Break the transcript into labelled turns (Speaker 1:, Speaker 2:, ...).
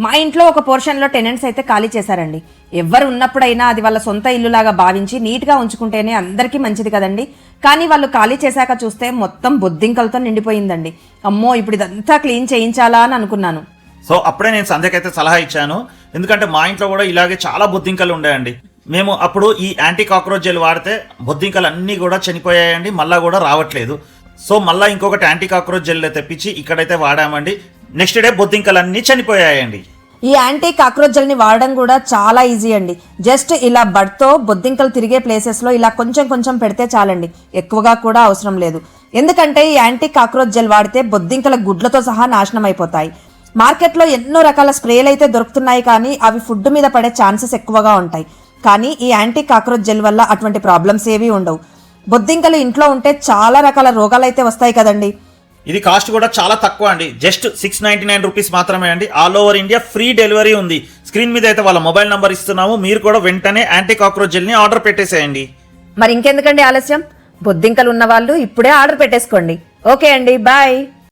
Speaker 1: మా ఇంట్లో ఒక పోర్షన్లో టెనెంట్స్ అయితే ఖాళీ చేశారండి. ఎవరు ఉన్నప్పుడైనా అది వాళ్ళ సొంత ఇల్లులాగా భావించి నీట్గా ఉంచుకుంటేనే అందరికీ మంచిది కదండి. కానీ వాళ్ళు ఖాళీ చేశాక చూస్తే మొత్తం బొద్దింకలతో నిండిపోయిందండి. అమ్మో, ఇప్పుడు ఇదంతా క్లీన్ చేయించాలా అని అనుకున్నాను.
Speaker 2: సో అప్పుడే నేను సంధ్యకైతే సలహా ఇచ్చాను. ఎందుకంటే మా ఇంట్లో కూడా ఇలాగే చాలా బొద్దింకలు ఉండేయండి. మేము అప్పుడు ఈ యాంటీ కాక్రోచ్ జెల్ వాడితే బొద్దింకలు అన్నీ కూడా చనిపోయాయండి, మళ్ళా కూడా రావట్లేదు. సో మళ్ళీ ఇంకొకటి యాంటీ కాక్రోచ్ జెల్ తెప్పించి ఇక్కడైతే వాడామండి. నెక్స్ట్ డే బొద్దింకలు అన్నీ చనిపోయాయండి.
Speaker 1: ఈ యాంటీ కాక్రోచ్ జెల్ని వాడడం కూడా చాలా ఈజీ అండి. జస్ట్ ఇలా బడ్తో బొద్దింకలు తిరిగే ప్లేసెస్లో ఇలా కొంచెం కొంచెం పెడితే చాలండి, ఎక్కువగా కూడా అవసరం లేదు. ఎందుకంటే ఈ యాంటీ కాక్రోచ్ జెల్ వాడితే బొద్దింకల గుడ్లతో సహా నాశనం అయిపోతాయి. మార్కెట్లో ఎన్నో రకాల స్ప్రేలు అయితే దొరుకుతున్నాయి, కానీ అవి ఫుడ్ మీద పడే ఛాన్సెస్ ఎక్కువగా ఉంటాయి. కానీ ఈ యాంటీ కాక్రోచ్ జెల్ వల్ల అటువంటి ప్రాబ్లమ్స్ ఏవి ఉండవు. బొద్దింకలు ఇంట్లో ఉంటే చాలా రకాల రోగాలు అయితే వస్తాయి కదండి.
Speaker 2: ఇది కాస్ట్ కూడా చాలా తక్కువ అండి, జస్ట్ 699 రూపీస్ మాత్రమే అండి. All over India free delivery ఉంది. స్క్రీన్ మీద అయితే వాళ్ళ మొబైల్ నంబర్ ఇస్తున్నాము, మీరు కూడా వెంటనే యాంటీ కాక్రోచ్ జెల్ని ఆర్డర్ పెట్టేసేయండి.
Speaker 1: మరి ఇంకెందుకండి ఆలస్యం, బొద్దింకలు ఉన్న వాళ్ళు ఇప్పుడే ఆర్డర్ పెట్టేసుకోండి. ఓకే అండి, బాయ్.